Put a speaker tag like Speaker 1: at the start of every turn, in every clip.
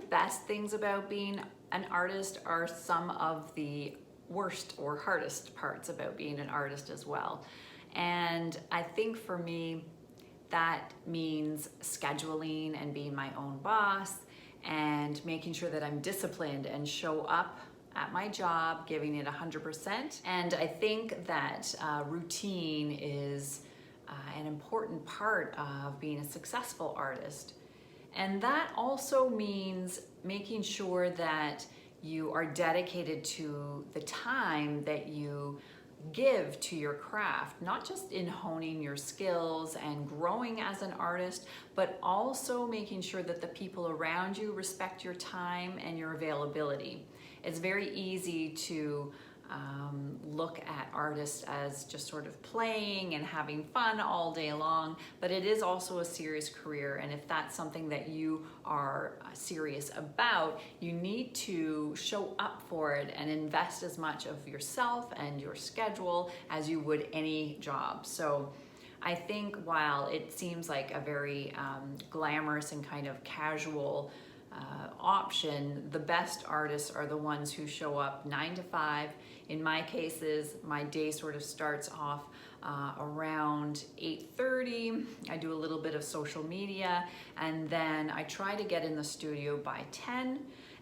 Speaker 1: best things about being an artist are some of the worst or hardest parts about being an artist as well. And I think for me, that means scheduling and being my own boss and making sure that I'm disciplined and show up at my job, giving it 100%. And I think that routine is an important part of being a successful artist. And that also means making sure that you are dedicated to the time that you give to your craft, not just in honing your skills and growing as an artist, but also making sure that the people around you respect your time and your availability. It's very easy to look at artists as just sort of playing and having fun all day long, but it is also a serious career. And if that's something that you are serious about, you need to show up for it and invest as much of yourself and your schedule as you would any job. So I think while it seems like a very glamorous and kind of casual option, the best artists are the ones who show up 9 to 5. In my cases, my day sort of starts off around 8:30. I do a little bit of social media, and then I try to get in the studio by 10,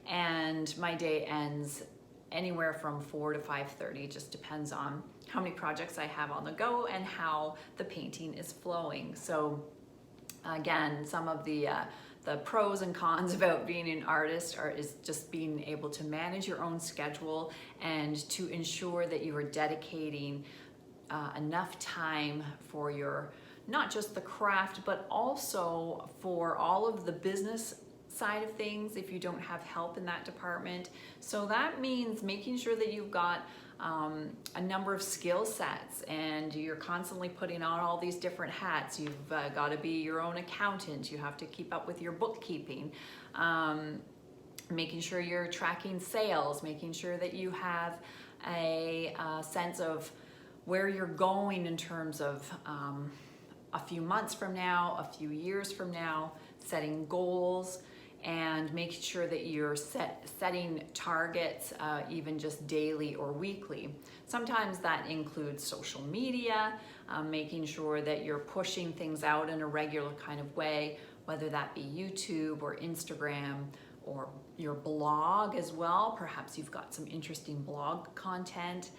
Speaker 1: and my day ends anywhere from 4 to 5:30. It just depends on how many projects I have on the go and how the painting is flowing. So again, some of the pros and cons about being an artist is just being able to manage your own schedule and to ensure that you are dedicating enough time for your, not just the craft, but also for all of the business side of things if you don't have help in that department. So that means making sure that you've got a number of skill sets and you're constantly putting on all these different hats. You've got to be your own accountant. You have to keep up with your bookkeeping, making sure you're tracking sales, making sure that you have a sense of where you're going in terms of a few months from now, a few years from now, setting goals, and making sure that you're setting targets even just daily or weekly. Sometimes that includes social media, making sure that you're pushing things out in a regular kind of way, whether that be YouTube or Instagram or your blog as well. Perhaps you've got some interesting blog content,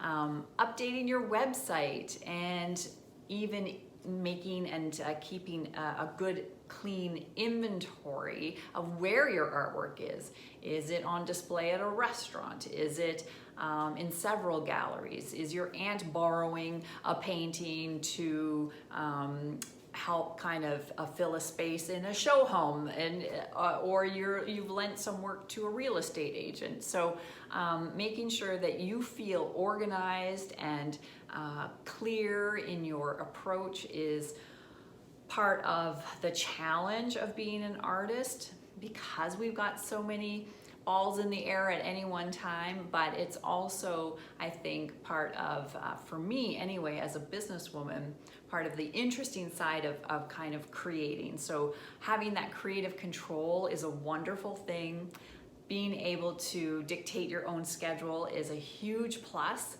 Speaker 1: updating your website, and even making and keeping a good clean inventory of where your artwork is. Is it on display at a restaurant? Is it in several galleries? Is your aunt borrowing a painting to help kind of fill a space in a show home, and or you've lent some work to a real estate agent? So making sure that you feel organized and clear in your approach is part of the challenge of being an artist, because we've got so many balls in the air at any one time. But it's also, I think, part of, for me anyway, as a businesswoman, part of the interesting side of kind of creating. So having that creative control is a wonderful thing. Being able to dictate your own schedule is a huge plus,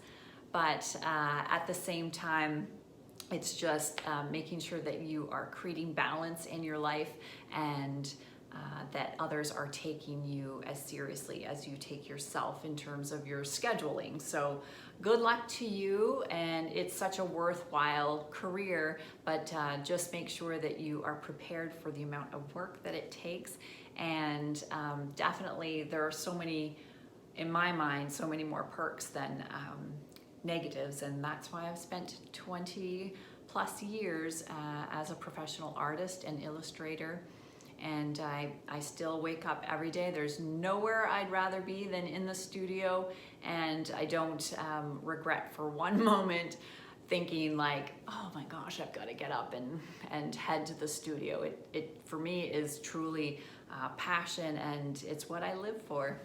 Speaker 1: but at the same time, it's just making sure that you are creating balance in your life, and that others are taking you as seriously as you take yourself in terms of your scheduling. So good luck to you, and it's such a worthwhile career, but just make sure that you are prepared for the amount of work that it takes. And definitely there are so many, in my mind, so many more perks than negatives, and that's why I've spent 20 plus years as a professional artist and illustrator, and I still wake up every day. There's nowhere I'd rather be than in the studio, and I don't regret for one moment thinking like, oh my gosh, I've got to get up and head to the studio. It for me is truly passion, and it's what I live for.